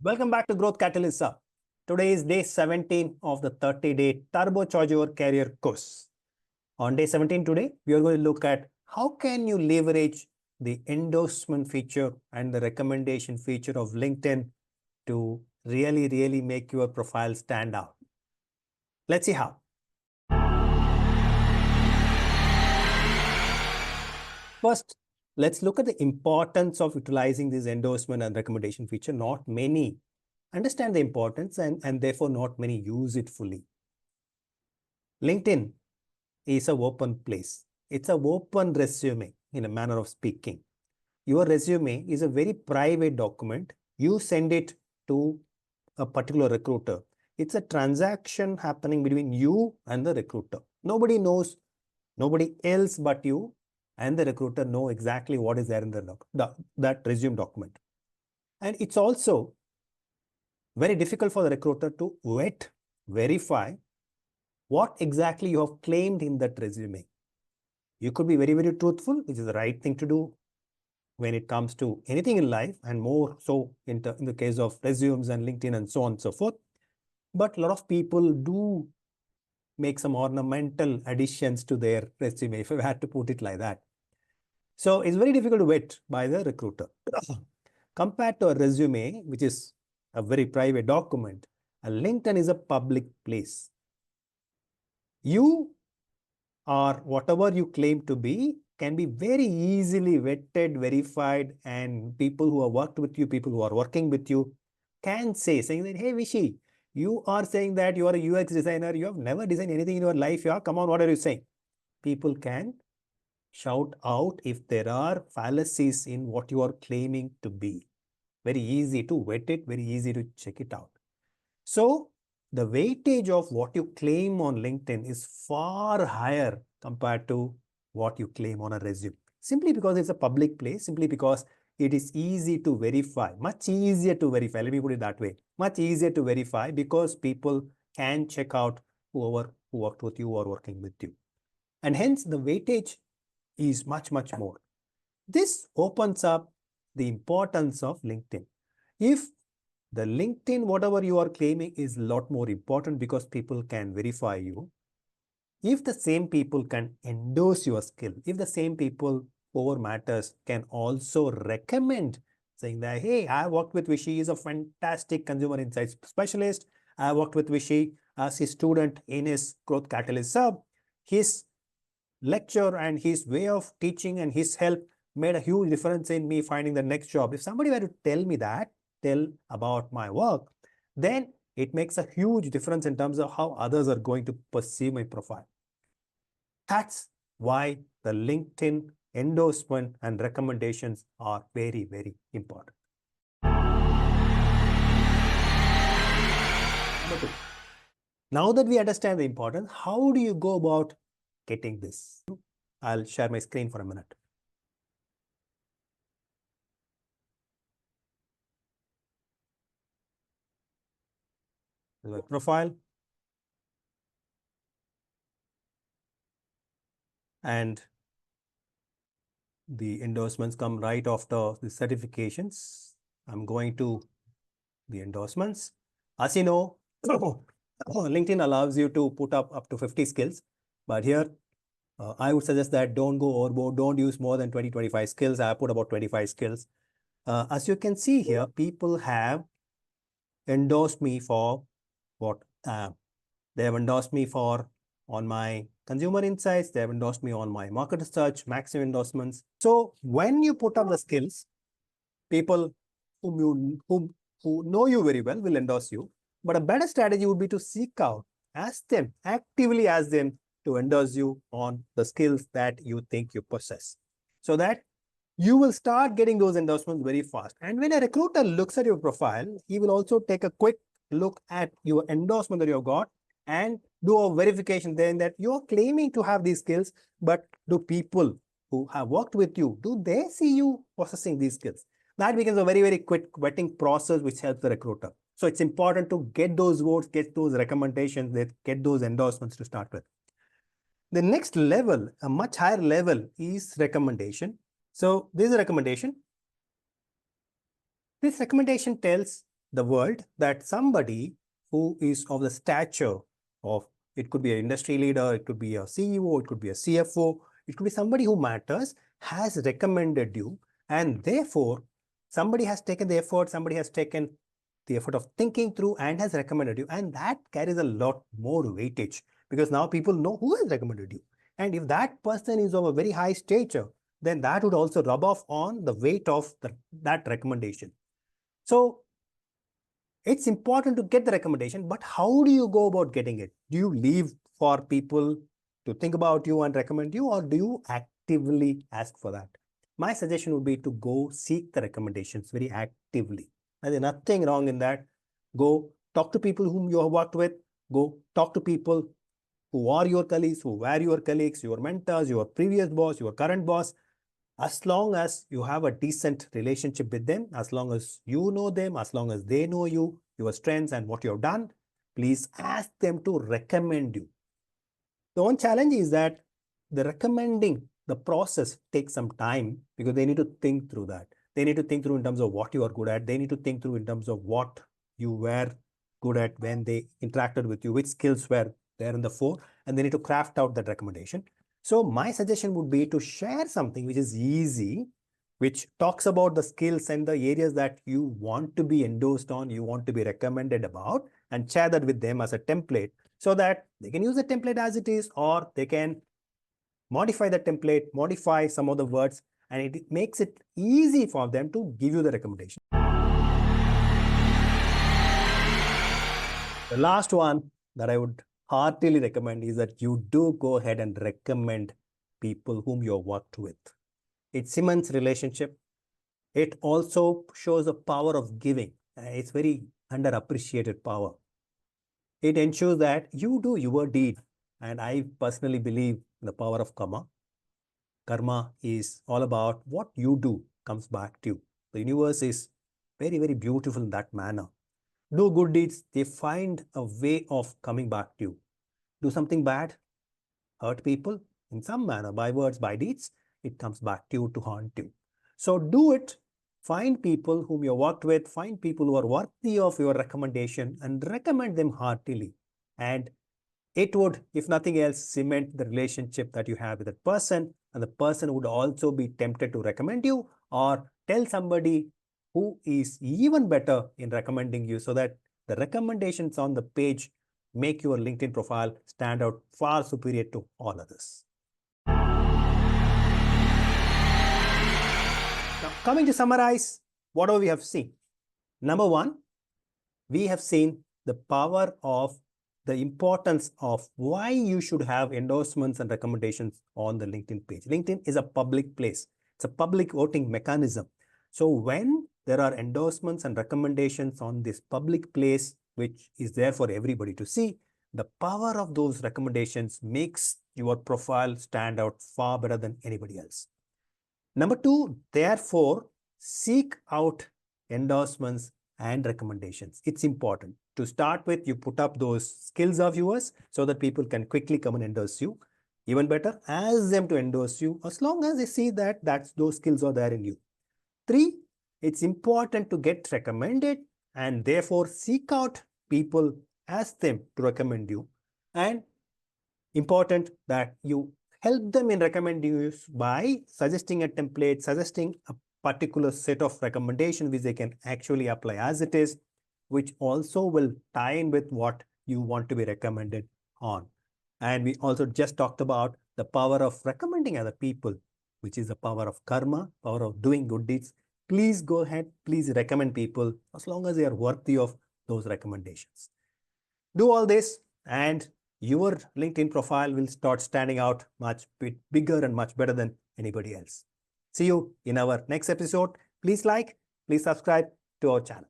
Welcome back to Growth Catalyst, sir. Today is day 17 of the 30-day Turbocharge Your Career course. On day 17 today, we are going to look at how can you leverage the endorsement feature and the recommendation feature of LinkedIn to really make your profile stand out. Let's see how. First, let's look at the importance of utilizing this endorsement and recommendation feature. Not many understand the importance and therefore not many use it fully. LinkedIn is an open place. It's an open resume in a manner of speaking. Your resume is a very private document. You send it to a particular recruiter. It's a transaction happening between you and the recruiter. Nobody knows, nobody else but you and the recruiter know exactly what is there in that resume document. And it's also very difficult for the recruiter to verify what exactly you have claimed in that resume. You could be very truthful, which is the right thing to do when it comes to anything in life, and more so in the case of resumes and LinkedIn and so on and so forth. But a lot of people do make some ornamental additions to their resume, if I had to put it like that. So it's very difficult to vet by the recruiter. Compared to a resume, which is a very private document, a LinkedIn is a public place. You or whatever you claim to be can be very easily vetted, verified, and people who have worked with you, people who are working with you can say, saying that, hey, Vishy, you are saying that you are a UX designer. You have never designed anything in your life. Yeah, come on, what are you saying? People can shout out if there are fallacies in what you are claiming to be. Very easy to vet it, very easy to check it out. So the weightage of what you claim on LinkedIn is far higher compared to what you claim on a resume. Simply because it's a public place, simply because it is easy to verify, much easier to verify. Let me put it that way. Much easier to verify because people can check out whoever who worked with you or working with you. And hence the weightage is much more. This opens up the importance of LinkedIn. If the LinkedIn, whatever you are claiming, is a lot more important because people can verify you. If the same people can endorse your skill, if the same people over matters can also recommend, saying that, hey, I worked with Vishy, he is a fantastic consumer insights specialist. I worked with Vishy as his student in his Growth Catalyst sub. His lecture and his way of teaching and his help made a huge difference in me finding the next job. If somebody were to tell me that, tell about my work, then it makes a huge difference in terms of how others are going to perceive my profile. That's why the LinkedIn endorsement and recommendations are very important. Number two, now that we understand the importance, how do you go about getting this? I'll share my screen for a minute. My profile. And the endorsements come right after the certifications. I'm going to the endorsements. As you know, LinkedIn allows you to put up to 50 skills. But here, I would suggest that don't go overboard. Don't use more than 20-25 skills. I put about 25 skills. As you can see here, people have endorsed me for what? They have endorsed me for on my consumer insights. They have endorsed me on my market research, maximum endorsements. So when you put up the skills, people who know you very well will endorse you. But a better strategy would be to seek out, actively ask them to endorse you on the skills that you think you possess, so that you will start getting those endorsements very fast. And when a recruiter looks at your profile, he will also take a quick look at your endorsement that you've got and do a verification then that you're claiming to have these skills, but do people who have worked with you, do they see you possessing these skills? That becomes a very quick vetting process, which helps the recruiter. So it's important to get those votes, get those recommendations, get those endorsements to start with. The next level, a much higher level, is recommendation. So this is a recommendation. This recommendation tells the world that somebody who is of the stature of, it could be an industry leader, it could be a CEO, it could be a CFO, it could be somebody who matters, has recommended you, and therefore somebody has taken the effort, somebody has taken the effort of thinking through and has recommended you, and that carries a lot more weightage because now people know who has recommended you. And if that person is of a very high stature, then that would also rub off on the weight of that recommendation. So it's important to get the recommendation, but how do you go about getting it? Do you leave for people to think about you and recommend you, or do you actively ask for that? My suggestion would be to go seek the recommendations very actively. There's nothing wrong in that. Go talk to people whom you have worked with. Go talk to people who are your colleagues, who were your colleagues, your mentors, your previous boss, your current boss. As long as you have a decent relationship with them, as long as you know them, as long as they know you, your strengths and what you have done, please ask them to recommend you. The one challenge is that the recommending, the process takes some time because they need to think through that. They need to think through in terms of what you are good at. They need to think through in terms of what you were good at when they interacted with you, which skills were there in the fore, and they need to craft out that recommendation. So my suggestion would be to share something which is easy, which talks about the skills and the areas that you want to be endorsed on, you want to be recommended about, and share that with them as a template so that they can use the template as it is, or they can modify the template, modify some of the words, and it makes it easy for them to give you the recommendation. The last one that I would heartily recommend is that you do go ahead and recommend people whom you have worked with. It cements relationship. It also shows the power of giving. It's very underappreciated power. It ensures that you do your deed. And I personally believe in the power of karma. Karma is all about what you do comes back to you. The universe is very, very beautiful in that manner. Do good deeds, they find a way of coming back to you. Do something bad, hurt people in some manner, by words, by deeds, it comes back to you to haunt you. So do it. Find people whom you worked with, find people who are worthy of your recommendation and recommend them heartily. And it would, if nothing else, cement the relationship that you have with that person, and the person would also be tempted to recommend you or tell somebody who is even better in recommending you, so that the recommendations on the page make your LinkedIn profile stand out far superior to all others. Now, coming to summarize, what do we have seen? Number one, we have seen the power of the importance of why you should have endorsements and recommendations on the LinkedIn page. LinkedIn is a public place. It's a public voting mechanism. So when there are endorsements and recommendations on this public place, which is there for everybody to see, the power of those recommendations makes your profile stand out far better than anybody else. Number two, therefore, seek out endorsements and recommendations. It's important. To start with, you put up those skills of yours so that people can quickly come and endorse you. Even better, ask them to endorse you as long as they see that those skills are there in you. Three, it's important to get recommended and therefore seek out people, ask them to recommend you. And important that you help them in recommending you by suggesting a template, suggesting a particular set of recommendations which they can actually apply as it is, which also will tie in with what you want to be recommended on. And we also just talked about the power of recommending other people, which is the power of karma, power of doing good deeds. Please go ahead, please recommend people as long as they are worthy of those recommendations. Do all this and your LinkedIn profile will start standing out much bigger and much better than anybody else. See you in our next episode. Please like, please subscribe to our channel.